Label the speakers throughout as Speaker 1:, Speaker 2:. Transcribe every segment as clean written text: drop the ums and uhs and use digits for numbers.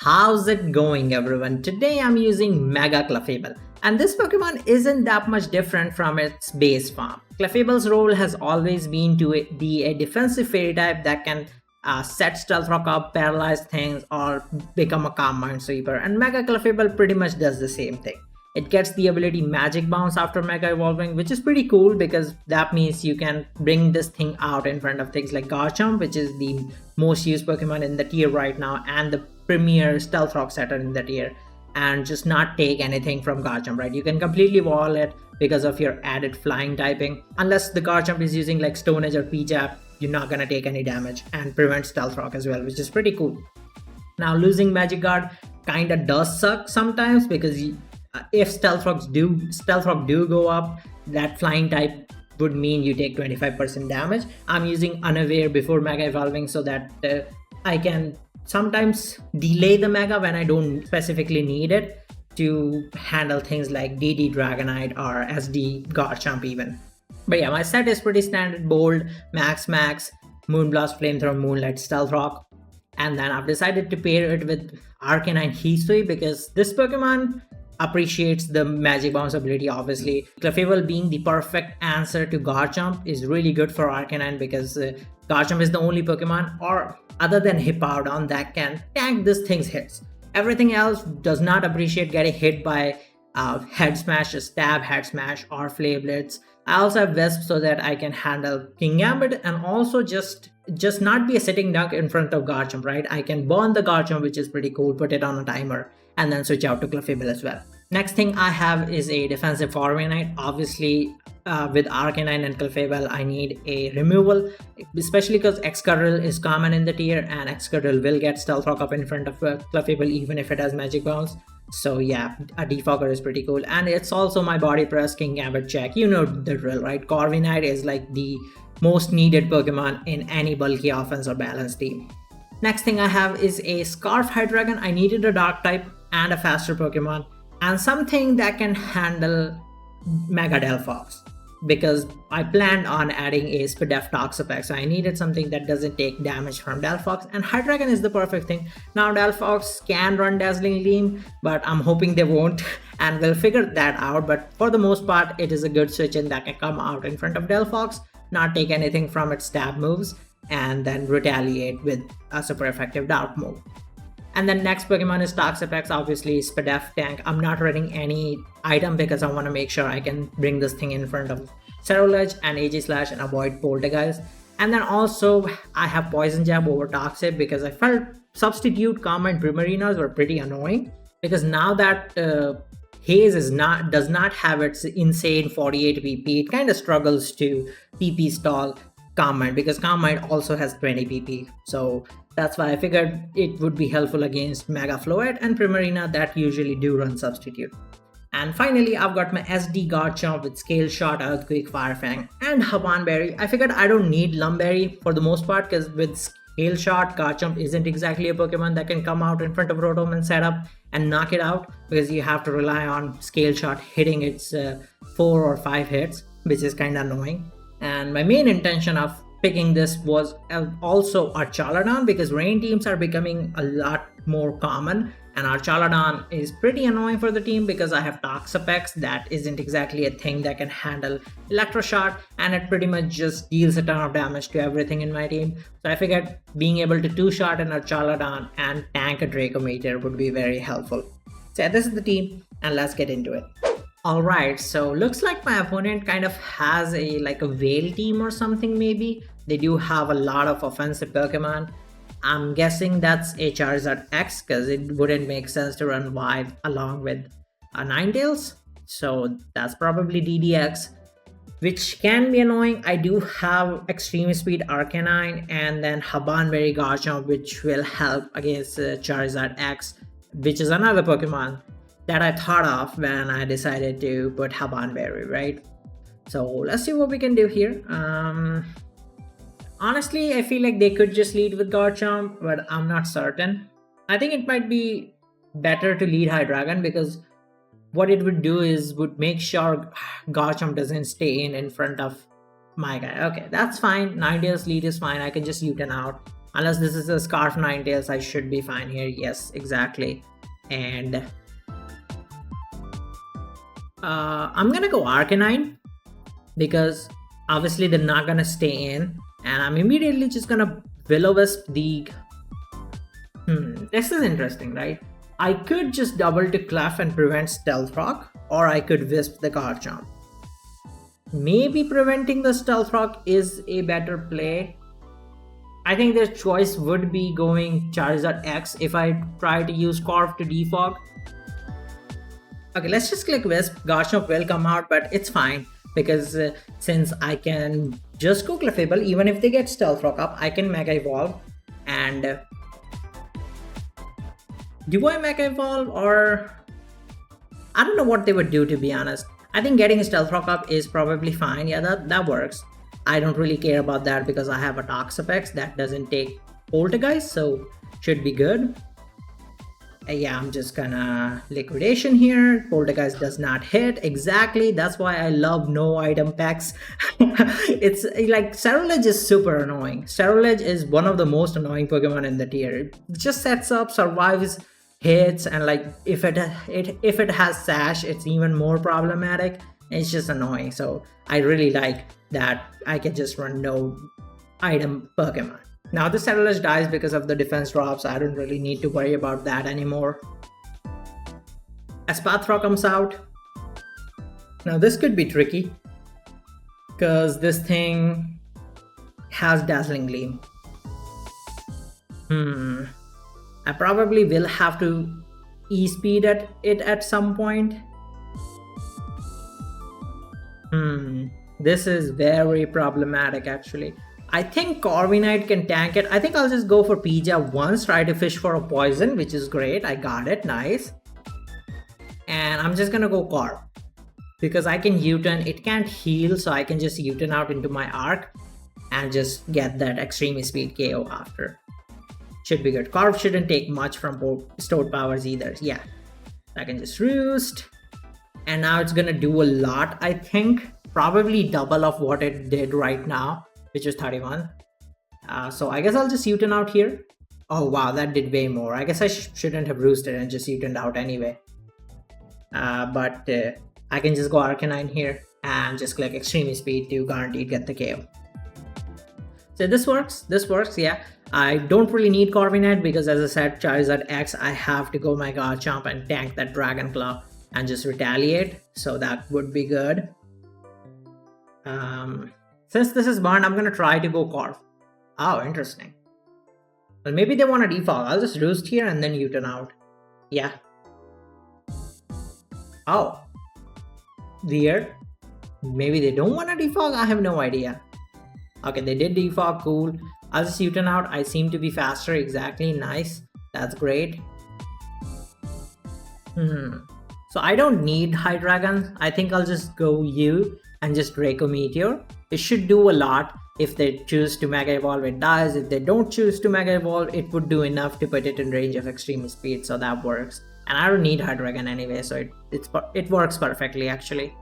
Speaker 1: How's it going, everyone? Today I'm using Mega Clefable, and this Pokemon isn't that much different from its base form. Clefable's role has always been to be a defensive fairy type that can set Stealth Rock up, paralyze things, or become a Calm Minesweeper, and Mega Clefable pretty much does the same thing. It gets the ability Magic Bounce after Mega Evolving, which is pretty cool because that means you can bring this thing out in front of things like Garchomp, which is the most used Pokemon in the tier right now, and the premier Stealth Rock setter in the tier, and just not take anything from Garchomp, right? You can completely wall it because of your added flying typing. Unless the Garchomp is using like Stone Edge or P-Jab, you're not gonna take any damage and prevent Stealth Rock as well, which is pretty cool. Now, losing Magic Guard kinda does suck sometimes because if Stealth Rock do go up, that flying type would mean you take 25% damage. I'm using Unaware before Mega Evolving so that I can sometimes delay the Mega when I don't specifically need it to handle things like DD Dragonite or SD Garchomp even. But yeah, my set is pretty standard: Bold, Max, Moonblast, Flamethrower, Moonlight, Stealth Rock. And then I've decided to pair it with Arcanine Hisui because this Pokemon appreciates the Magic Bounce ability, obviously. Clefable being the perfect answer to Garchomp is really good for Arcanine because Garchomp is the only Pokemon, or other than Hippowdon, that can tank this thing's hits. Everything else does not appreciate getting hit by Head Smash, Stab, Head Smash, or Flare Blitz. I also have Wisp so that I can handle King Gambit and also just not be a sitting duck in front of Garchomp, right? I can burn the Garchomp, which is pretty cool, put it on a timer, and then switch out to Clefable as well. Next thing I have is a defensive Corviknight. Obviously, with Arcanine and Clefable, I need a removal, especially because Excadrill is common in the tier, and Excadrill will get Stealth Rock up in front of Clefable even if it has Magic Bounce. So yeah, a Defogger is pretty cool, and it's also my Body Press, King Gambit check. You know the drill, right? Corviknight is like the most needed Pokemon in any bulky offense or balance team. Next thing I have is a Scarf Hydreigon. I needed a Dark type and a faster Pokemon, and something that can handle Mega Delphox, because I planned on adding a Spadef Toxapex, so I needed something that doesn't take damage from Delphox, and Hydreigon is the perfect thing. Now Delphox can run Dazzling Gleam, but I'm hoping they won't, and we'll figure that out. But for the most part, it is a good switch-in that can come out in front of Delphox, not take anything from its stab moves, and then retaliate with a super effective Dark move. And then next Pokemon is Toxapex, obviously Spadef tank. I'm not running any item because I want to make sure I can bring this thing in front of Cerulege and Aegislash and avoid Poltergeist. And then also I have Poison Jab over Toxic because I felt Substitute, Calm, and Primarinas were pretty annoying, because now that Haze does not have its insane 48 PP, it kind of struggles to PP stall Calm Mind, because Calm Mind also has 20 PP. So that's why I figured it would be helpful against Mega Floette and Primarina that usually do run Substitute. And finally, I've got my SD Garchomp with Scale Shot, Earthquake, Fire Fang, and Habanberry. I figured I don't need Lumberry for the most part, because with Scale Shot, Garchomp isn't exactly a Pokemon that can come out in front of Rotom and set up and knock it out, because you have to rely on Scale Shot hitting its 4 or 5 hits, which is kind of annoying. And my main intention of picking this was also Archaladon, because rain teams are becoming a lot more common, and Archaladon is pretty annoying for the team because I have Toxapex that isn't exactly a thing that can handle Electroshot, and it pretty much just deals a ton of damage to everything in my team. So I figured being able to two-shot an Archaladon and tank a Draco Meteor would be very helpful. So yeah, this is the team, and let's get into it. Alright, so looks like my opponent kind of has a Veil team or something maybe. They do have a lot of offensive Pokemon. I'm guessing that's a Charizard X, because it wouldn't make sense to run Vibe along with a Ninetales. So that's probably DDX, which can be annoying. I do have Extreme Speed Arcanine and then Habanberry Garchomp, which will help against Charizard X, which is another Pokemon that I thought of when I decided to put Habanberry, right? So let's see what we can do here. Honestly, I feel like they could just lead with Garchomp, but I'm not certain. I think it might be better to lead Hydreigon, because what it would do is would make sure Garchomp doesn't stay in front of my guy. Okay, that's fine. Ninetales lead is fine. I can just U-turn out. Unless this is a Scarf Ninetales, I should be fine here. Yes, exactly. And I'm gonna go Arcanine because obviously they're not gonna stay in, and I'm immediately just gonna Will-O-Wisp the. This is interesting, right? I could just double to Clef and prevent Stealth Rock, or I could Wisp the Garchomp. Maybe preventing the Stealth Rock is a better play. I think their choice would be going Charizard X if I try to use Corv to defog. Okay, let's just click Wisp. Garchomp will come out, but it's fine because since I can just go Clefable, even if they get Stealth Rock up, I can Mega Evolve. And do I Mega Evolve, or I don't know what they would do, to be honest. I think getting a Stealth Rock up is probably fine. Yeah, that works. I don't really care about that because I have a Toxapex that doesn't take Poltergeist, so should be good. Yeah, I'm just gonna Liquidation here. Poltergeist does not hit. Exactly, that's why I love no item packs. It's like Cerulege is super annoying. Cerulege is one of the most annoying Pokemon in the tier. It just sets up, survives hits, and like if it has Sash, it's even more problematic. It's just annoying. So I really like that I can just run no item Pokemon. Now the Cerulege dies because of the defense drops. I don't really need to worry about that anymore. Espathra comes out. Now this could be tricky because this thing has Dazzling Gleam. I probably will have to E-speed it at some point. This is very problematic actually. I think Corviknight can tank it. I think I'll just go for P-Jab once, try to fish for a poison, which is great. I got it, nice. And I'm just gonna go Corv. Because I can U-turn, it can't heal, so I can just U-turn out into my Arc and just get that extreme speed KO after. Should be good. Corv shouldn't take much from stored powers either. Yeah, I can just Roost. And now it's gonna do a lot, I think. Probably double of what it did right now, which is 31. So I guess I'll just U-turn out here. Oh wow, that did way more. I guess I shouldn't have roosted and just U-turned out anyway. But I can just go Arcanine here and just click Extreme Speed to guaranteed get the KO. So this works, yeah. I don't really need Corviknight because as I said, Charizard X, I have to go my Garchomp and tank that Dragon Claw and just retaliate. So that would be good. Since this is burned, I'm gonna try to go Corv. Oh, interesting. Well, maybe they want to defog. I'll just Roost here and then U-turn out. Yeah. Oh. Weird. Maybe they don't want to defog? I have no idea. Okay, they did defog, cool. I'll just U-turn out. I seem to be faster, exactly, nice. That's great. So I don't need Hydreigon. I think I'll just go U and just Draco Meteor. It should do a lot. If they choose to Mega Evolve, it dies. If they don't choose to Mega Evolve, it would do enough to put it in range of Extreme Speed, so that works. And I don't need Hydreigon anyway, so it works perfectly actually.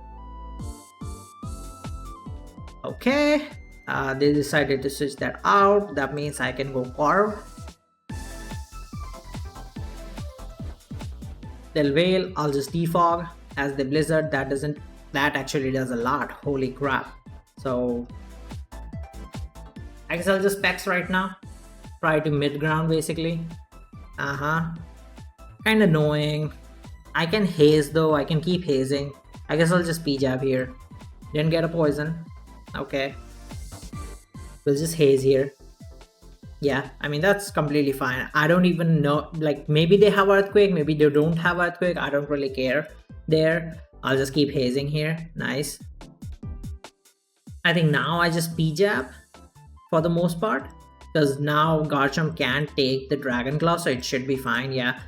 Speaker 1: Okay, they decided to switch that out. That means I can go Corv. They'll Veil, I'll just defog. As the Blizzard, that actually does a lot. Holy crap. So I guess I'll just Specs right now. Try to mid-ground basically. Kinda annoying. I can Haze though, I can keep hazing. I guess I'll just P-Jab here. Didn't get a poison. Okay. We'll just Haze here. Yeah, I mean that's completely fine. I don't even know, like maybe they have Earthquake, maybe they don't have Earthquake. I don't really care there. I'll just keep hazing here. Nice. I think now I just P-Jab for the most part, because now Garchomp can take the Dragon Claw, so it should be fine. Yeah,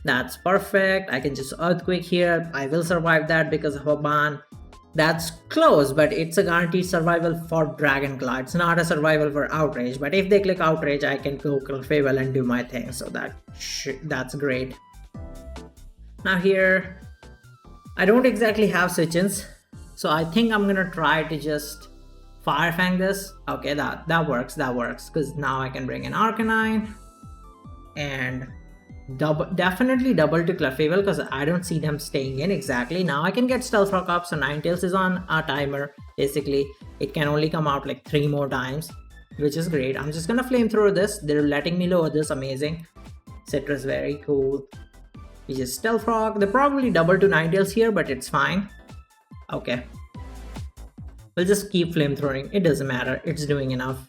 Speaker 1: that's perfect. I can just Earthquake here. I will survive that because of a ban. That's close, but it's a guaranteed survival for Dragon Claw. It's not a survival for Outrage, but if they click Outrage, I can go Clefable and do my thing, so that's great. Now here, I don't exactly have switch-ins, so I think I'm gonna try to just Fire Fang this. Okay, that works. That works because now I can bring in Arcanine and definitely double to Clefable because I don't see them staying in exactly. Now I can get Stealth Rock up, so Ninetales is on a timer. Basically, it can only come out like 3 more times, which is great. I'm just gonna Flamethrower this. They're letting me lower this. Amazing. Citrus, very cool. We just Stealth Rock. They probably double to Ninetales here, but it's fine. Okay. We'll just keep Flamethrowing. It doesn't matter. It's doing enough.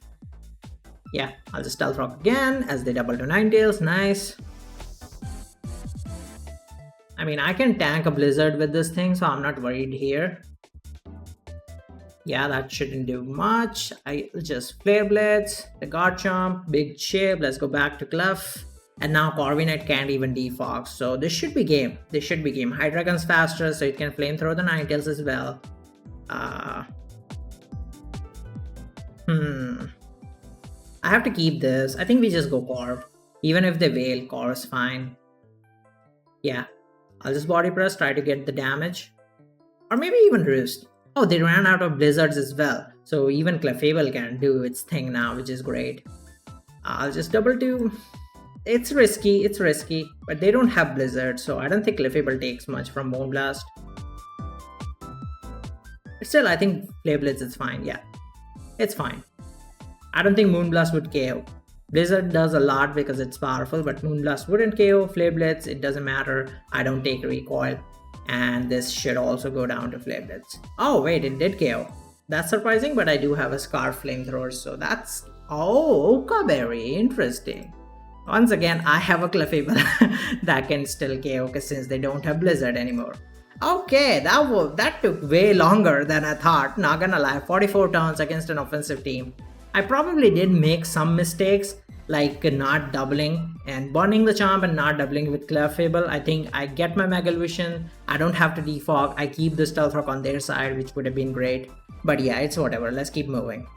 Speaker 1: Yeah, I'll just Stealth Rock again as they double to Ninetales. Nice. I mean, I can tank a Blizzard with this thing, so I'm not worried here. Yeah, that shouldn't do much. I just Flare Blitz, the Garchomp, big chip. Let's go back to Clef. And now Corviknight can't even defog, so this should be game. This should be game. Hydreigon's faster, so it can Flamethrow the Ninetales as well. I have to keep this. I think we just go Corv. Even if they Veil, Corv's fine. Yeah. I'll just Body Press, try to get the damage. Or maybe even Roost. Oh, they ran out of Blizzards as well. So even Clefable can do its thing now, which is great. I'll just double to... It's risky, but they don't have Blizzard, so I don't think Clefable takes much from Moonblast. But still, I think Flare Blitz is fine, yeah. It's fine. I don't think Moonblast would KO. Blizzard does a lot because it's powerful, but Moonblast wouldn't KO. Flare Blitz, it doesn't matter. I don't take recoil. And this should also go down to Flare Blitz. Oh wait, it did KO. That's surprising, but I do have a Scarf Flamethrower, so that's... Oh, Okaberry, interesting. Once again, I have a Clefable that can still KO since they don't have Blizzard anymore. Okay, that took way longer than I thought, not gonna lie. 44 turns against an offensive team. I probably did make some mistakes, like not doubling and burning the Chomp and not doubling with Clefable. I think I get my Mega Evolution, I don't have to defog, I keep the Stealth Rock on their side, which would have been great. But yeah, it's whatever, let's keep moving.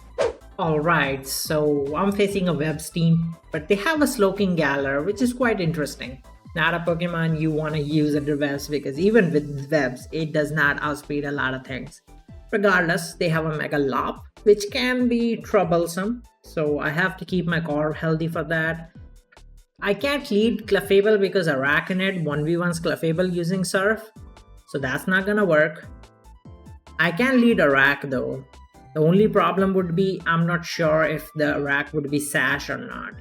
Speaker 1: Alright, so I'm facing a Webs team, but they have a Slowking Galar, which is quite interesting. Not a Pokemon you want to use under Webs because even with Webs, it does not outspeed a lot of things. Regardless, they have a Mega Lop, which can be troublesome, so I have to keep my core healthy for that. I can't lead Clefable because Araquanid 1v1's Clefable using Surf, so that's not gonna work. I can lead Arac though. The only problem would be I'm not sure if the Arac would be Sash or not.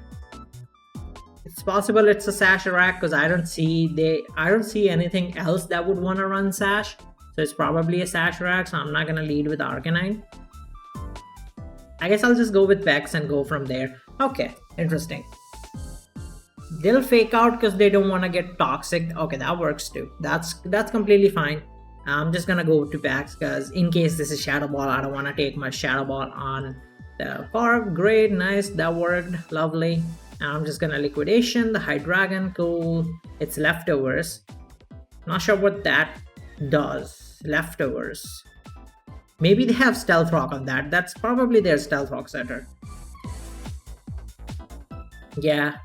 Speaker 1: It's possible it's a Sash Arac because I don't see anything else that would want to run Sash. So it's probably a Sash Arac, so I'm not gonna lead with Arcanine. I guess I'll just go with Vex and go from there. Okay, interesting. They'll fake out because they don't want to get toxic. Okay, that works too. That's completely fine. I'm just gonna go to Vex because in case this is Shadow Ball, I don't want to take my Shadow Ball on the Corv. Great, nice, that worked, lovely. Now I'm just gonna Liquidation, the Hydreigon, cool. It's Leftovers. Not sure what that does. Leftovers. Maybe they have Stealth Rock on that. That's probably their Stealth Rock setter. Yeah.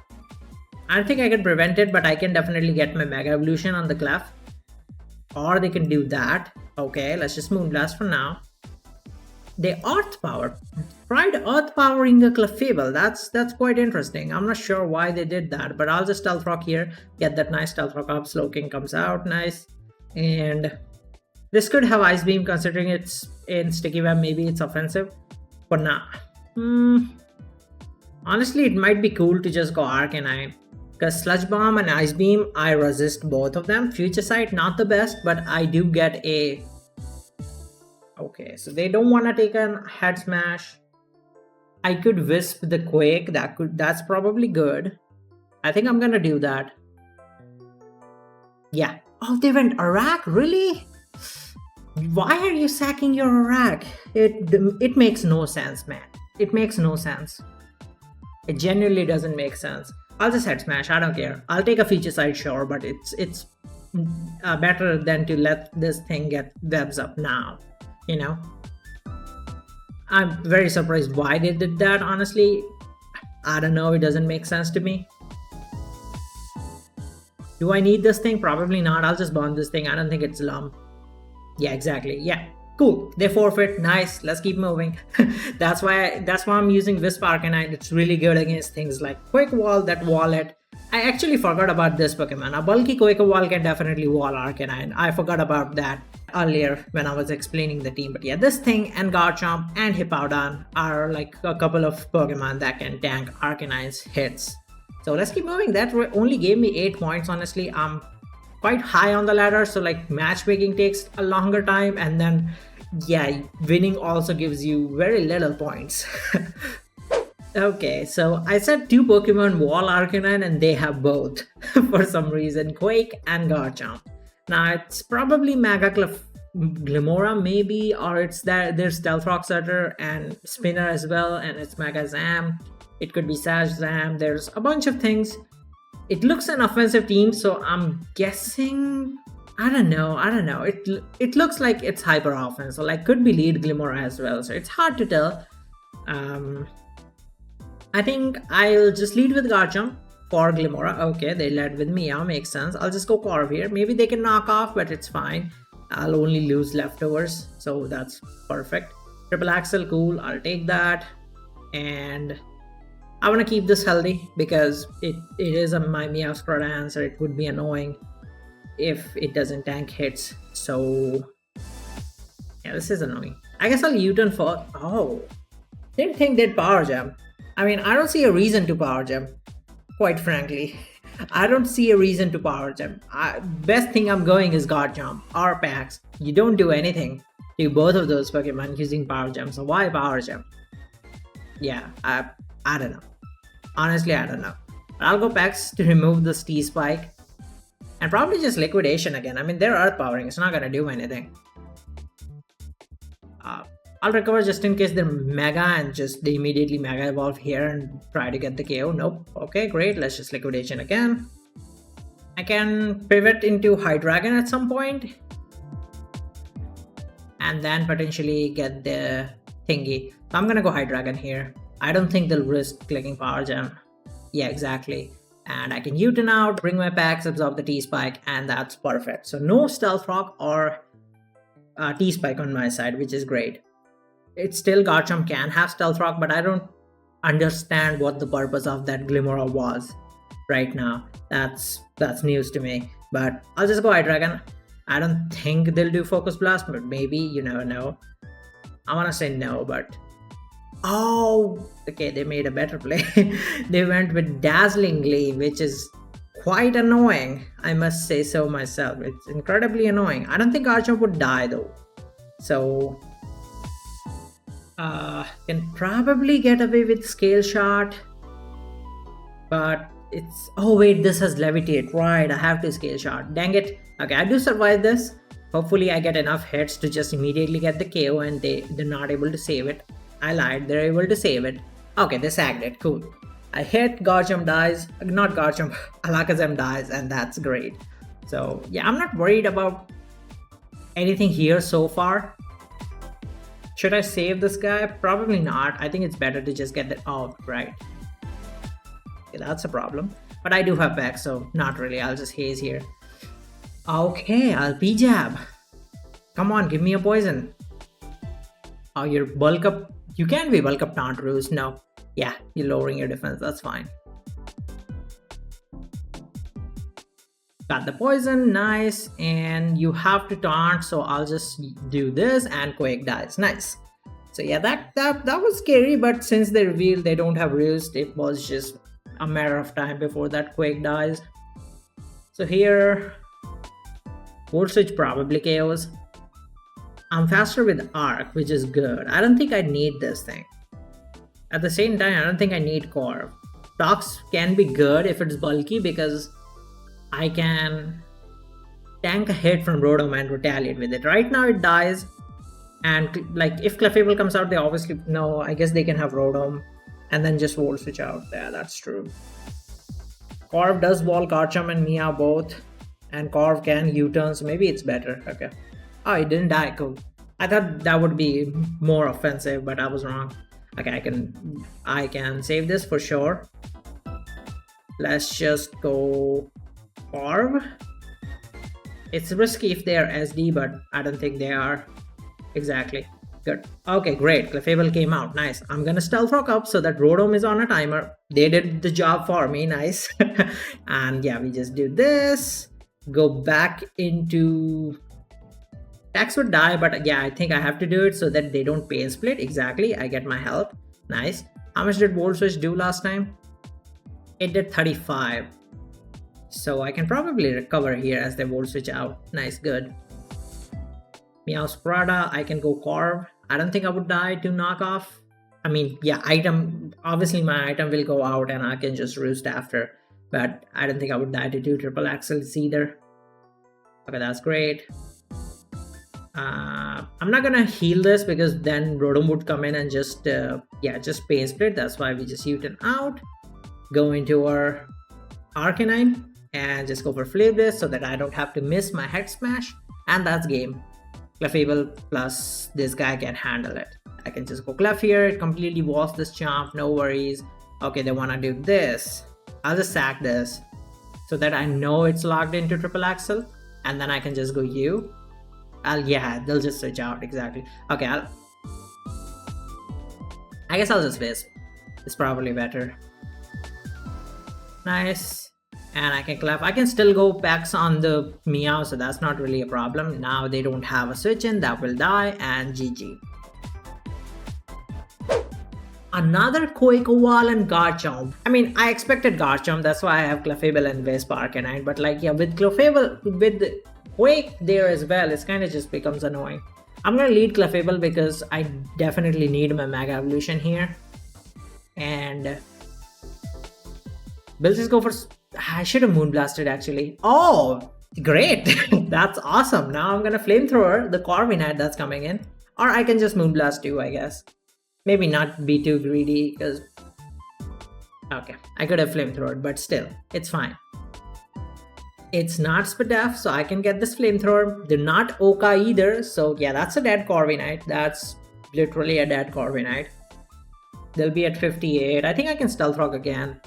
Speaker 1: I don't think I can prevent it, but I can definitely get my Mega Evolution on the Clef. Or they can do that. Okay, let's just Moonblast for now. They Earth Power. Tried Earth Powering a Clefable. That's quite interesting. I'm not sure why they did that, but I'll just Stealth Rock here. Get that nice Stealth Rock up. Slowking comes out. Nice. And this could have Ice Beam considering it's in Sticky Web. Maybe it's offensive. But nah. Honestly, it might be cool to just go Arcanine. Because Sludge Bomb and Ice Beam, I resist both of them. Future Sight, not the best, but I do get a... Okay, so they don't want to take a Head Smash. I could Wisp the Quake, that's probably good. I think I'm gonna do that. Yeah. Oh, they went Arac, really? Why are you sacking your Arac? It makes no sense, man. It makes no sense. It genuinely doesn't make sense. I'll just Head Smash, I don't care. I'll take a Feature Sight, sure, but it's better than to let this thing get Webs up now, you know? I'm very surprised why they did that, honestly. I don't know, it doesn't make sense to me. Do I need this thing? Probably not. I'll just burn this thing. I don't think it's Lum. Yeah, exactly. Yeah. Cool, they forfeit. Nice, let's keep moving. That's why I'm using Wisp Arcanine. It's really good against things like Quick Wall, that wallet. I actually forgot about this Pokemon. A bulky Quick Wall can definitely wall Arcanine. I forgot about that earlier when I was explaining the team. But yeah, this thing and Garchomp and Hippowdon are like a couple of Pokemon that can tank Arcanine's hits. So let's keep moving. That only gave me 8 points. Honestly, I'm quite high on the ladder, so like matchmaking takes a longer time, and then yeah, winning also gives you very little points. Okay, so I said 2 Pokemon wall Arcanine and they have both for some reason, Quake and Garchomp. Now it's probably Glimora maybe, or it's that there's Stealth Rock Setter and Spinner as well, and it's Mega Zam. It could be Sash Zam. There's a bunch of things. It looks an offensive team, so I'm guessing. I don't know. It looks like it's hyper offense, so like could be lead Glimmer as well. So it's hard to tell. I think I'll just lead with Garchomp for Glimora. Okay, they led with Meow, makes sense. I'll just go Corv here. Maybe they can knock off, but it's fine. I'll only lose leftovers, so that's perfect. Triple Axel, cool. I'll take that, and I want to keep this healthy because it is my Meow's product answer. It would be annoying if it doesn't tank hits. So yeah, this is annoying. I guess I'll U-turn for. Oh, didn't think they'd Power Gem. I mean, I don't see a reason to Power Gem. Quite frankly, I don't see a reason to Power Gem. Best thing I'm going is Garchomp or Pax. You don't do anything to both of those Pokemon using Power Gem. So why Power Gem? Yeah, I don't know. Honestly, I don't know. But I'll go Pax to remove this T-Spike. And probably just Liquidation again. I mean, they're Earth Powering. It's not going to do anything. I'll recover just in case they're Mega and just they immediately Mega Evolve here and try to get the KO. Nope. Okay, great. Let's just Liquidation again. I can pivot into Hydreigon at some point. And then potentially get the thingy. So I'm going to go Hydreigon here. I don't think they'll risk clicking Power Gem. Yeah, exactly. And I can U-turn out, bring my packs, absorb the T-Spike, and that's perfect. So no Stealth Rock or T-Spike on my side, which is great. It's still Garchomp can have Stealth Rock, but I don't understand what the purpose of that Glimmer was right now. That's news to me. But I'll just go Hydreigon. I don't think they'll do Focus Blast, but maybe, you never know. I want to say no, but... Oh, okay, they made a better play. They went with Dazzling Gleam, which is quite annoying. I must say so myself. It's incredibly annoying. I don't think Garchomp would die though. So, can probably get away with Scale Shot. But it's... Oh wait, this has Levitate. Right, I have to Scale Shot. Dang it. Okay, I do survive this. Hopefully I get enough hits to just immediately get the KO and they're not able to save it. I lied, they're able to save it. Okay, they sagged it, cool. I hit, Garchomp dies, not Garchomp, Alakazam dies, and that's great. So yeah, I'm not worried about anything here so far. Should I save this guy? Probably not. I think it's better to just get the... Oh, right. Okay, that's a problem. But I do have back, so not really. I'll just haze here. Okay, I'll P-Jab. Come on, give me a poison. Oh, you're bulk up. You can be bulk up Taunt Roost. No. Yeah, you're lowering your defense. That's fine. Got the poison. Nice. And you have to taunt. So I'll just do this and Quake dies. Nice. So yeah, that was scary. But since they revealed they don't have Roost, it was just a matter of time before that Quake dies. So here, Volt Switch probably KOs. I'm faster with Arc, which is good. I don't think I need this thing. At the same time, I don't think I need Corv. Tox can be good if it's bulky because I can tank a hit from Rotom and retaliate with it. Right now it dies, and like if Clefable comes out, they obviously... No, I guess they can have Rotom and then just Volt Switch out. Yeah, that's true. Corv does wall Garchomp and Meow both, and Corv can U-turn, so maybe it's better. Okay. Oh, it didn't die. Cool. I thought that would be more offensive, but I was wrong. Okay, I can save this for sure. Let's just go Corv. It's risky if they are SD, but I don't think they are. Exactly. Good. Okay, great. Clefable came out. Nice. I'm gonna stealth rock up so that Rotom is on a timer. They did the job for me. Nice. And yeah, we just do this. Go back into. Tax would die, but yeah, I think I have to do it so that they don't pain split. Exactly. I get my help. Nice. How much did Volt Switch do last time? It did 35. So I can probably recover here as they Volt Switch out. Nice, good. Meow Sprada, I can go Carve. I don't think I would die to knock off. I mean, yeah, item. Obviously, my item will go out and I can just roost after. But I don't think I would die to do triple axles either. Okay, that's great. I'm not gonna heal this because then Rotom would come in and just pain split. That's why we just Uten out. Go into our Arcanine and just go for Flip this so that I don't have to miss my head smash. And that's game. Clefable plus this guy can handle it. I can just go Clef here. It completely walls this Chomp. No worries. Okay, they wanna do this. I'll just sack this so that I know it's locked into triple axle. And then I can just go U. Yeah, they'll just switch out, exactly. Okay, I guess I'll just Wisp. It's probably better. Nice. And I can Clef. I can still go Pex on the Meow, so that's not really a problem. Now they don't have a switch in, that will die, and GG. Another Koikoval and Garchomp. I mean, I expected Garchomp, that's why I have Clefable and Wisp Arcanine, but like, yeah, with Clefable, with Quake there as well, it's kind of just becomes annoying. I'm gonna lead Clefable because I definitely need my Mega Evolution here. And we'll just go for. I should have Moonblasted actually. Oh, great! That's awesome. Now I'm gonna Flamethrower the Corviknight that's coming in. Or I can just Moonblast too, I guess. Maybe not be too greedy because. Okay, I could have Flamethrowered, but still, it's fine. It's not Spadaf, so I can get this Flamethrower. They're not Oka either, so yeah, that's a dead Corviknight. That's literally a dead Corviknight. They'll be at 58. I think I can Stealth Rock again.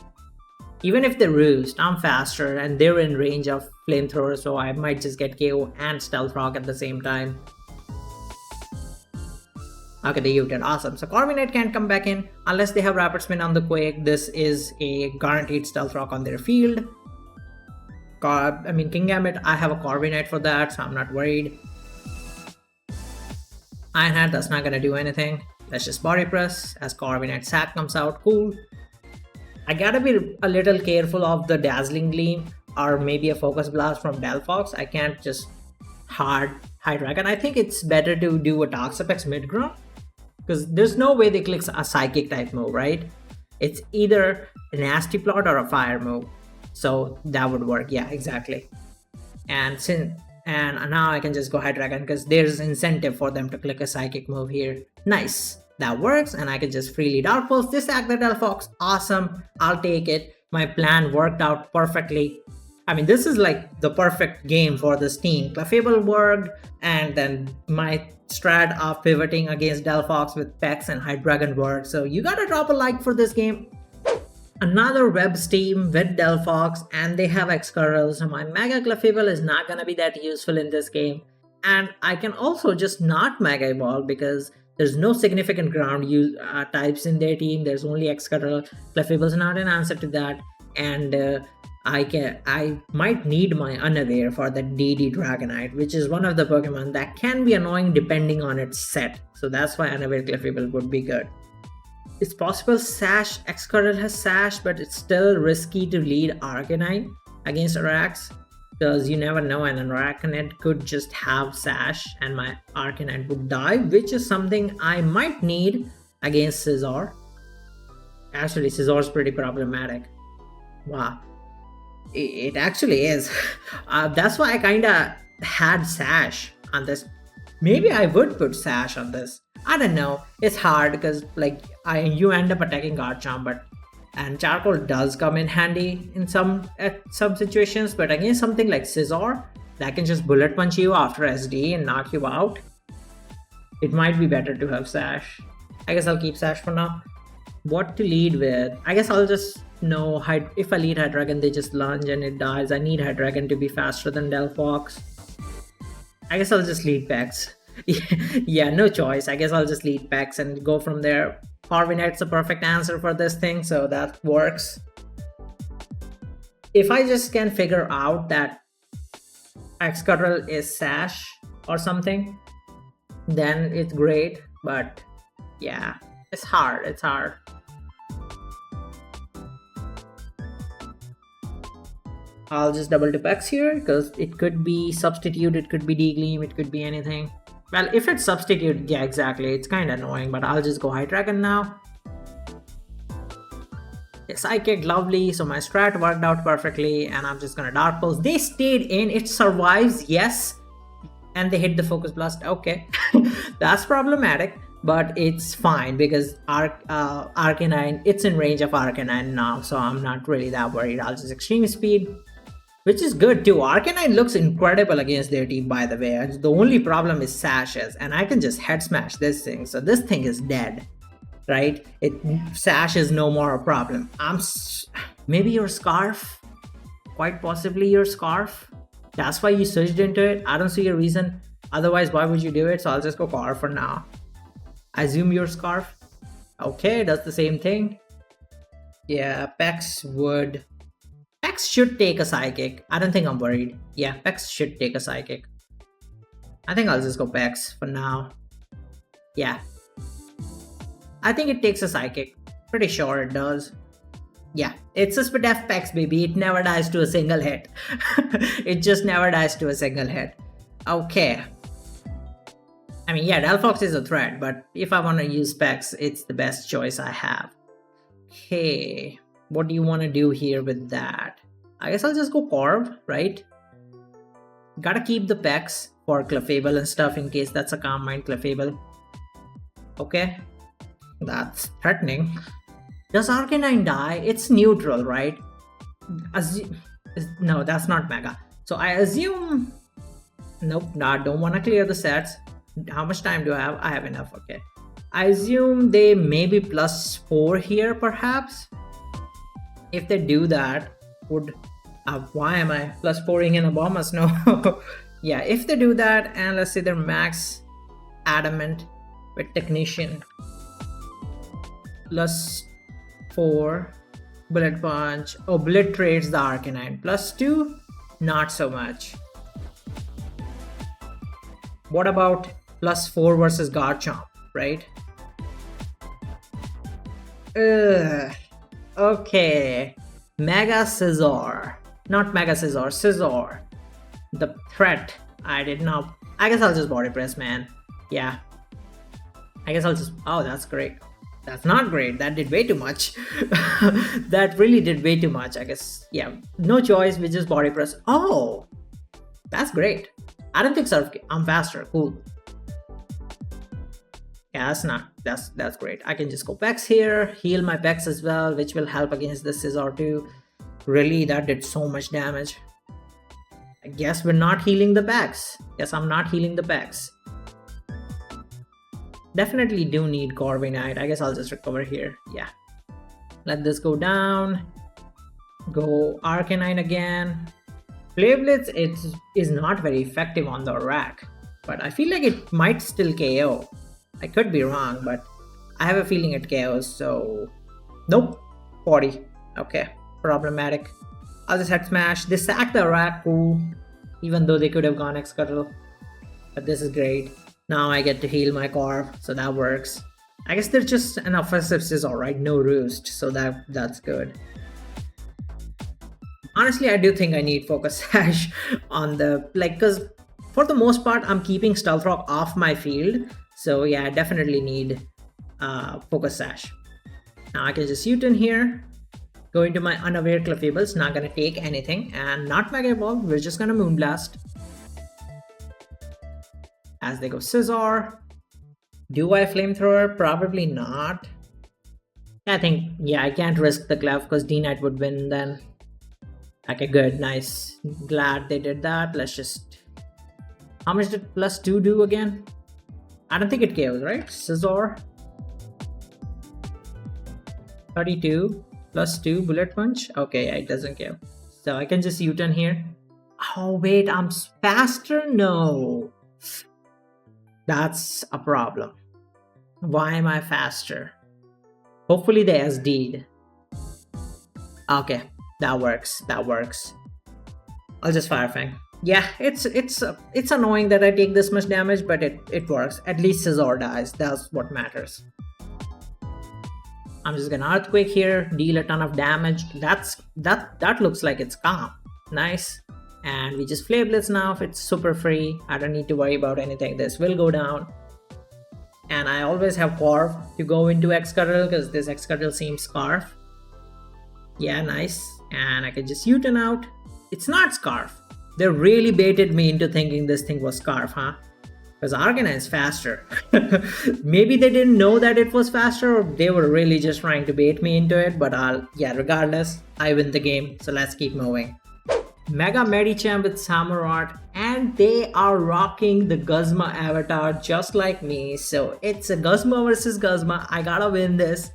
Speaker 1: Even if they roost, I'm faster and they're in range of Flamethrower, so I might just get KO and Stealth Rock at the same time. Okay, they Uten. Awesome. So Corviknight can't come back in unless they have Rapid Spin on the Quake. This is a guaranteed Stealth Rock on their field. King Gambit, I have a Corviknight for that, so I'm not worried. Iron Hat, that's not gonna do anything. Let's just Body Press as Corviknight Sack comes out. Cool. I gotta be a little careful of the Dazzling Gleam or maybe a Focus Blast from Delphox. I can't just hard High Dragon. I think it's better to do a Toxapex mid-ground because there's no way they click a Psychic type move, right? It's either a Nasty Plot or a Fire move. So that would work, yeah, exactly. And now I can just go High Dragon because there's incentive for them to click a Psychic move here. Nice, that works, and I can just freely Dark Pulse this act the Delphox. Awesome, I'll take it. My plan worked out perfectly. I mean, this is like the perfect game for this team. Clefable worked, and then my strat of pivoting against Delphox with Pex and High Dragon worked. So you gotta drop a like for this game. Another Webs team with Delphox and they have Excadrill, so my Mega Clefable is not gonna be that useful in this game. And I can also just not Mega Evolve because there's no significant ground types in their team. There's only Excadrill. Clefable's not an answer to that. And I might need my Unaware for the DD Dragonite, which is one of the Pokemon that can be annoying depending on its set. So that's why Unaware Clefable would be good. It's possible Sash, Excadrill has Sash, but it's still risky to lead Arcanine against Arax because you never know, and an Aracanid could just have Sash and my Arcanine would die, which is something I might need against Scizor. Actually, Scizor's pretty problematic. Wow. It actually is. That's why I kinda had Sash on this. Maybe I would put Sash on this. I don't know. It's hard because like you end up attacking Garchomp, and Charcoal does come in handy in some situations, but against something like Scizor that can just bullet punch you after SD and knock you out, it might be better to have Sash. I guess I'll keep Sash for now. What to lead with? I guess I'll just know if I lead Hydreigon, they just lunge and it dies. I need Hydreigon to be faster than Delphox. I guess I'll just lead Pex. Yeah, no choice. I guess I'll just lead Pex and go from there. Corviknight's a perfect answer for this thing, so that works. If I just can figure out that Excadrill is Sash or something, then it's great. But yeah, it's hard. It's hard. I'll just double tip X here because it could be substitute, it could be degleam, it could be anything. Well, if it's substitute, yeah, exactly. It's kind of annoying, but I'll just go High Dragon now. Psychic, lovely. So my strat worked out perfectly, and I'm just gonna Dark Pulse. They stayed in. It survives, yes, and they hit the Focus Blast. Okay, that's problematic, but it's fine because Arcanine. It's in range of Arcanine now, so I'm not really that worried. I'll just Extreme Speed, which is good too. Arcanine looks incredible against their team, by the way. The only problem is Sashes, and I can just head smash this thing. So this thing is dead. Right? Sash is no more a problem. Maybe your Scarf, quite possibly your Scarf. That's why you switched into it. I don't see a reason. Otherwise, why would you do it? So I'll just go Car for now. I assume your Scarf. Okay, that's the same thing. Yeah, Pex should take a Psychic. I don't think I'm worried. Yeah, Pex should take a Psychic. I think I'll just go Pex for now. Yeah. I think it takes a Psychic. Pretty sure it does. Yeah, it's a Spidef Pex, baby. It never dies to a single hit. It just never dies to a single hit. Okay. I mean, yeah, Delphox is a threat, but if I want to use Pex, it's the best choice I have. Okay. What do you want to do here with that? I guess I'll just go Corv, right? Gotta keep the Pex for Clefable and stuff in case that's a Calm Mind Clefable. Okay. That's threatening. Does Arcanine die? It's neutral, right? No, that's not Mega. So I assume... Nope, I don't want to clear the sets. How much time do I have? I have enough, okay. I assume they may be +4 here, perhaps? If they do that, would... why am I +4ing in Abomas? No. Yeah, if they do that, and let's say they're max Adamant with Technician. +4 Bullet Punch. Oh, Bullet trades the Arcanine. +2, not so much. What about +4 versus Garchomp, right? Okay. Mega Scizor. Not Mega Scizor, Scizor. The threat. I did not. I guess I'll just Body Press, man. Yeah. I guess I'll just. Oh, that's great. That's not great. That did way too much. That really did way too much. I guess, yeah, no choice. We just Body Press. Oh, that's great. I don't think Surf. I'm faster. Cool. Yeah, that's great. I can just go Pex here, heal my Pex as well, which will help against the Scizor too. Really, that did so much damage. I guess we're not healing the Pex. Yes, I'm not healing the Pex. Definitely do need Corviknight. I guess I'll just recover here. Yeah. Let this go down. Go Arcanine again. Flare Blitz is not very effective on the rack, but I feel like it might still KO. I could be wrong, but I have a feeling it KOs, so... Nope. 40. Okay. Problematic. I'll just head smash. They sacked the rack, cool. Even though they could have gone Excadrill. But this is great. Now I get to heal my Corv, so that works. I guess they're just an offensive Scizor, right? No Roost, so that's good. Honestly, I do think I need Focus Sash on the... because for the most part, I'm keeping Stealth Rock off my field. So yeah, I definitely need Focus Sash. Now I can just U-turn here. Go into my Unaware Clefables, not gonna take anything. And not Mega Evolve, we're just gonna Moonblast. As they go Scizor. Do I Flamethrower? Probably not. I think, yeah, I can't risk the Clef because D-Knight would win then. Okay, good, nice. Glad they did that. Let's just... How much did +2 do again? I don't think it KOs, right? Scizor. 32. +2 Bullet Punch. Okay, yeah, it doesn't KO. So I can just U-turn here. Oh, wait, I'm faster? No. That's a problem. Why am I faster? Hopefully the SD'd. Okay, that works. That works. I'll just Fire Fang. Yeah, it's annoying that I take this much damage, but it works. At least Scizor dies. That's what matters. I'm just gonna Earthquake here, deal a ton of damage. That looks like it's calm. Nice. And we just Flare Blitz now. If it's super free, I don't need to worry about anything. This will go down. And I always have Quarf to go into Excadrill because this Excadrill seems Scarf. Yeah, nice. And I can just U-turn out. It's not Scarf. They really baited me into thinking this thing was Scarf, huh? Because Arcanine is faster. Maybe they didn't know that it was faster, or they were really just trying to bait me into it. But regardless, I win the game. So let's keep moving. Mega Medicham with Samurott, and they are rocking the Guzma avatar just like me. So it's a Guzma versus Guzma. I gotta win this.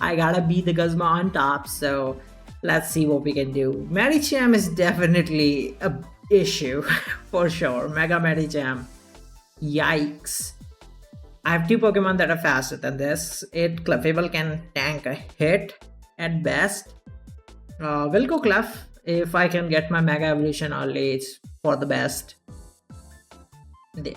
Speaker 1: I gotta beat the Guzma on top. So let's see what we can do. Medicham is definitely a issue for sure. Mega Medicham. Yikes. I have two Pokemon that are faster than this. Clefable can tank a hit at best. We'll go Clef. If I can get my Mega Evolution early, it's for the best.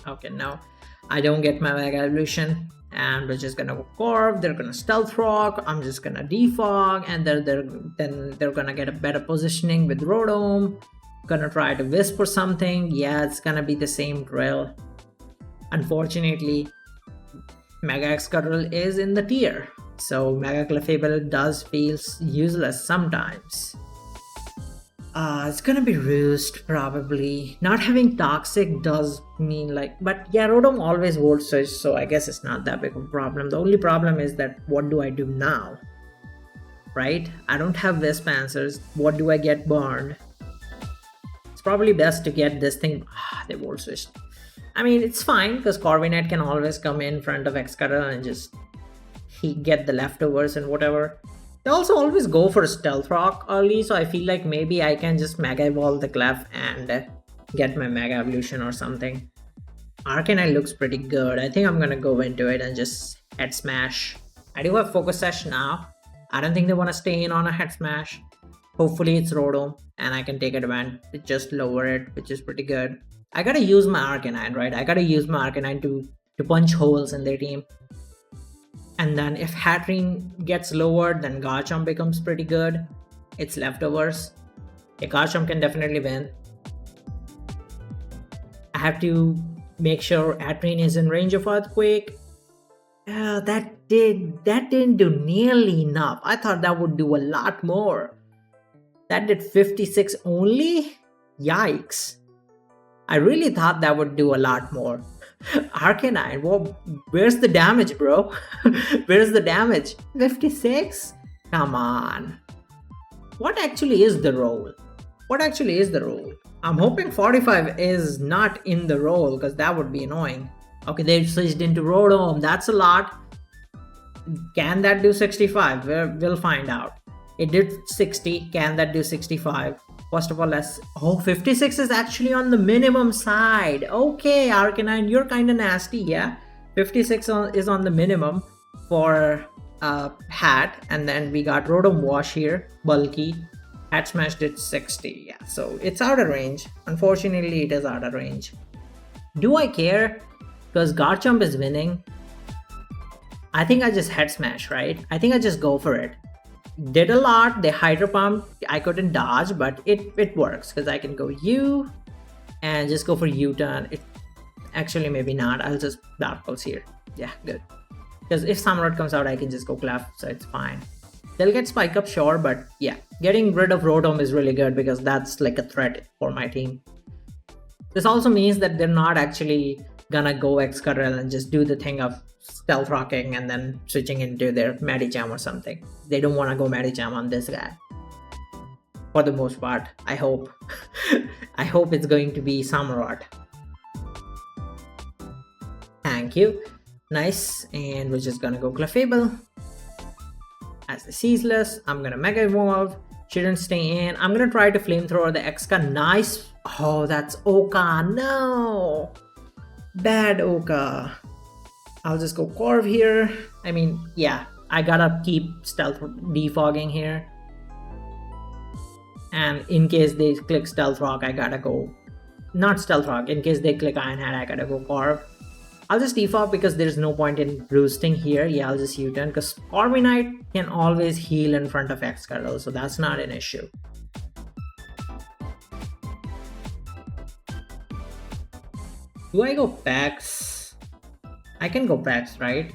Speaker 1: Okay, no. I don't get my Mega Evolution. And we're just gonna go Corv. They're gonna Stealth Rock. I'm just gonna Defog. And then they're gonna get a better positioning with Rotom. Gonna try to Wisp or something. Yeah, it's gonna be the same drill. Unfortunately, Mega Excadrill is in the tier. So Mega Clefable does feel useless sometimes. It's gonna be Roost probably. Not having Toxic does mean but yeah, Rotom always Volt Switch, so I guess it's not that big of a problem. The only problem is that what do I do now? Right? I don't have Wisp answers. What do I get burned? It's probably best to get this thing. They Volt Switched. I mean, it's fine because Corviknight can always come in front of Excadrill and just get the leftovers and whatever. They also always go for Stealth Rock early, so I feel like maybe I can just Mega Evolve the Clef and get my Mega Evolution or something. Arcanine looks pretty good. I think I'm gonna go into it and just Head Smash. I do have Focus Sash now. I don't think they want to stay in on a Head Smash. Hopefully it's Rotom and I can take advantage, just lower it, which is pretty good. I gotta use my Arcanine, right? I gotta use my Arcanine to punch holes in their team. And then if Hatterene gets lowered, then Garchomp becomes pretty good. It's leftovers. Yeah, Garchomp can definitely win. I have to make sure Hatterene is in range of Earthquake. That didn't do nearly enough. I thought that would do a lot more. That did 56 only? Yikes. I really thought that would do a lot more. Arcanine, well, where's the damage, bro? Where's the damage? 56? Come on. What actually is the role? What actually is the role? I'm hoping 45 is not in the role because that would be annoying. Okay, they switched into Rotom. That's a lot. Can that do 65? We'll find out. It did 60. Can that do 65? First of all, 56 is actually on the minimum side. Okay, Arcanine, you're kind of nasty, yeah. 56 is on the minimum for Hat, and then we got Rotom Wash here, bulky. Hat Smash did 60, yeah. So it's out of range. Unfortunately, it is out of range. Do I care? Because Garchomp is winning. I think I just Head Smash, right? I think I just go for it. Did a lot. They Hydro Pump. I couldn't dodge, but it works because I can go U and just go for U-turn. Actually maybe not. I'll just Dark Pulse here. Yeah, good. Because if Samurott comes out, I can just go Clef, so it's fine. They'll get Spike Up, sure, but yeah, getting rid of Rotom is really good because that's like a threat for my team. This also means that they're not actually gonna go Excadrill and just do the thing of Stealth Rocking and then switching into their Medicham or something. They don't want to go Medicham on this guy. For the most part, I hope. I hope it's going to be Samurott. Thank you. Nice. And we're just gonna go Clefable. As the Ceaseless, I'm gonna Mega Evolve. Shouldn't stay in. I'm gonna try to Flamethrower the Exca. Nice. Oh, that's Oka. No. Bad Oka. I'll just go Corv here. I mean, yeah, I gotta keep stealth defogging here. And in case they click Stealth Rock, I gotta go. Not Stealth Rock, in case they click Iron Hat, I gotta go Corv. I'll just defog because there's no point in roosting here. Yeah, I'll just U-turn because Corviknight can always heal in front of Excadrill, so that's not an issue. Do I go Pex? I can go Pex, right?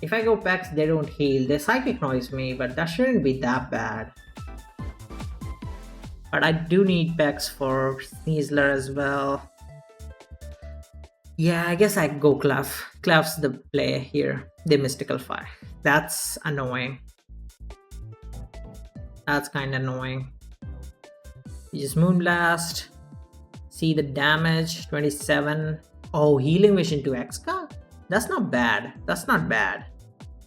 Speaker 1: If I go Pex, they don't heal. They Psychic Noise me, but that shouldn't be that bad. But I do need Pex for Sneasler as well. Yeah, I guess I go Clef. Clef's the play here. The Mystical Fire. That's annoying. That's kind of annoying. You just Moonblast. See the damage, 27. Oh, Healing Vision to Exca? That's not bad. That's not bad.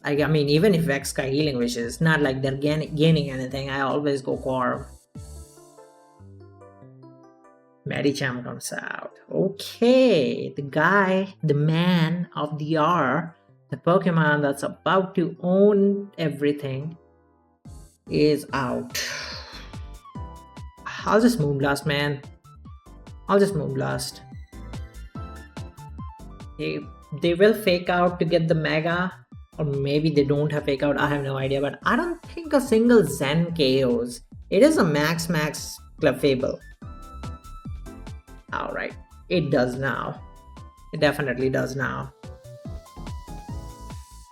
Speaker 1: I mean, even if Exca Healing Vision, it's not like they're gaining anything. I always go Corv. Medicham comes out. Okay, the guy, the man of the hour, the Pokemon that's about to own everything is out. I'll just Moonblast, man. I'll just Moonblast. They will fake out to get the Mega, or maybe they don't have fake out. I have no idea, but I don't think a single Zen KOs. It is a max Clefable. Alright, it does now. It definitely does now.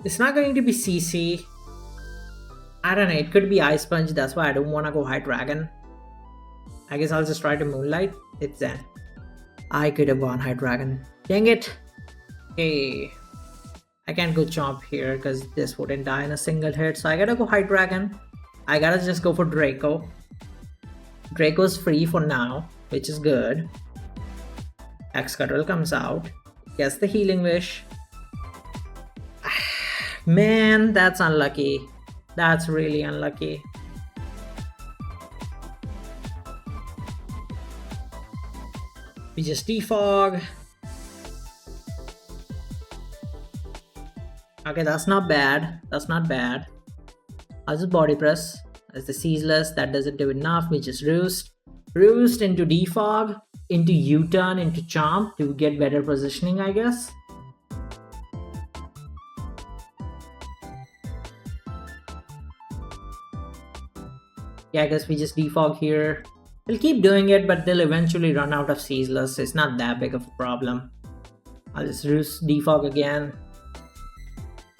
Speaker 1: It's not going to be CC. I don't know, it could be Ice Punch, that's why I don't want to go High Dragon. I guess I'll just try to Moonlight. It's Zen. I could have gone High Dragon. Dang it. Okay. I can't go Chomp here because this wouldn't die in a single hit. So I gotta go High Dragon. I gotta just go for Draco. Draco's free for now, which is good. Excadrill comes out. Gets the Healing Wish. Man, that's unlucky. That's really unlucky. We just defog. Okay, that's not bad. That's not bad. I'll just Body Press. As the Ceaseless, that doesn't do enough. We just Roost. Roost into defog. Into U-turn, into Chomp to get better positioning, I guess. Yeah, I guess we just defog here. They'll keep doing it, but they'll eventually run out of Ceaseless. It's not that big of a problem. I'll just Roost defog again.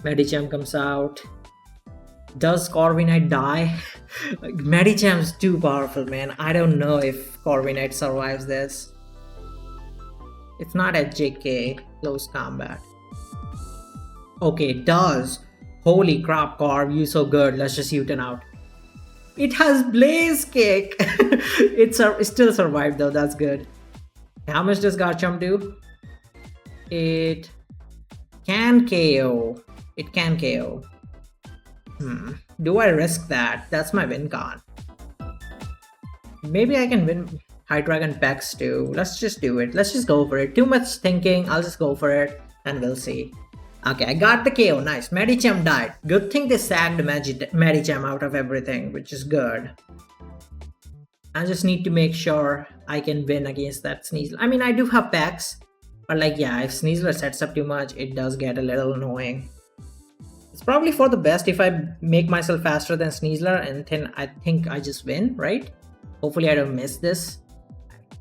Speaker 1: Medicham comes out. Does Corviknight die? Medicham's too powerful, man. I don't know if Corviknight survives this. It's not at JK, close combat. Okay, it does. Holy crap, Corv, you so good. Let's just U-turn out. It has Blaze Kick. It still survived though, that's good. How much does Garchomp do? It can KO. It can KO. Do I risk that? That's my win con. Maybe I can win High Dragon Pex too. Let's just do it. Let's just go for it. Too much thinking. I'll just go for it and we'll see. Okay, I got the KO. Nice. Medicham died. Good thing they sagged Medicham out of everything, which is good. I just need to make sure I can win against that Sneasler. I mean, I do have Pex, but like, yeah, if Sneasler sets up too much, it does get a little annoying. It's probably for the best if I make myself faster than Sneasler, and then I think I just win, right? Hopefully I don't miss this.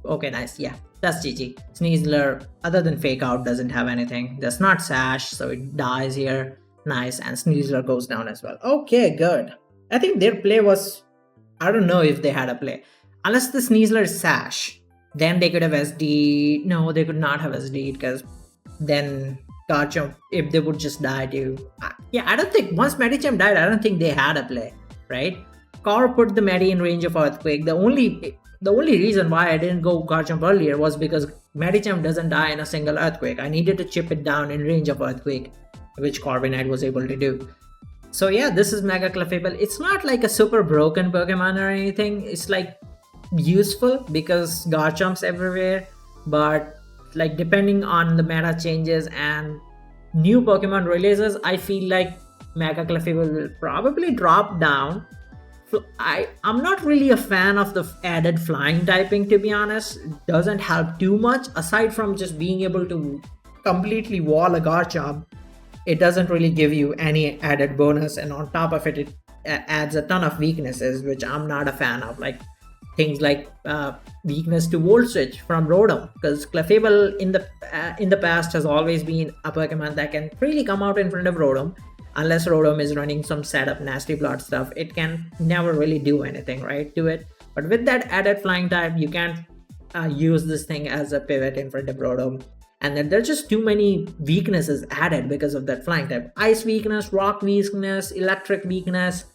Speaker 1: Okay, nice. Yeah, that's GG. Sneasler, other than Fake Out, doesn't have anything. There's not Sash, so it dies here. Nice, and Sneasler goes down as well. Okay, good. I think their play was... I don't know if they had a play. Unless the Sneasler is Sash, then they could have SD. No, they could not have SD because then... Garchomp, if they would just die to... Yeah, I don't think... Once Medicham died, I don't think they had a play, right? Car put the Medi in range of Earthquake. The only reason why I didn't go Garchomp earlier was because Medicham doesn't die in a single Earthquake. I needed to chip it down in range of Earthquake, which Corviknight was able to do. So yeah, this is Mega Clefable. It's not like a super broken Pokemon or anything. It's like useful because Garchomp's everywhere, but like depending on the meta changes and new Pokemon releases, I feel like Mega Clefable will probably drop down. I'm not really a fan of the added flying typing, to be honest. It doesn't help too much aside from just being able to completely wall a Garchomp. It doesn't really give you any added bonus, and on top of it, it adds a ton of weaknesses, which I'm not a fan of. Like things like weakness to Volt Switch from Rotom, because Clefable in the past has always been a Pokemon that can freely come out in front of Rotom. Unless Rotom is running some setup nasty plot stuff, it can never really do anything right to it. But with that added flying type, you can't use this thing as a pivot in front of Rotom. And then there's just too many weaknesses added because of that flying type. Ice weakness, rock weakness, electric weakness,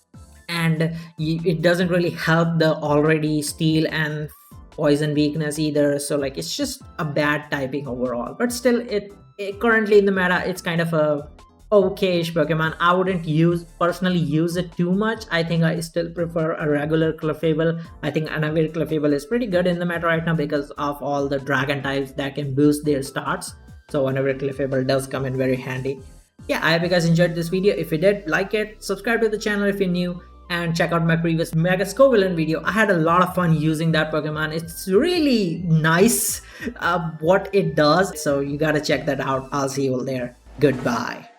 Speaker 1: and it doesn't really help the already steel and poison weakness either. So like it's just a bad typing overall. But still, it currently in the meta, it's kind of a okay-ish Pokemon. I wouldn't personally use it too much. I think I still prefer a regular Clefable. I think another Clefable is pretty good in the meta right now because of all the dragon types that can boost their stats. So whenever Clefable does come in very handy. Yeah, I hope you guys enjoyed this video. If you did, like it, subscribe to the channel if you're new, and check out my previous Mega Clefable video. I had a lot of fun using that Pokemon. It's really nice what it does. So you gotta check that out. I'll see you all there. Goodbye.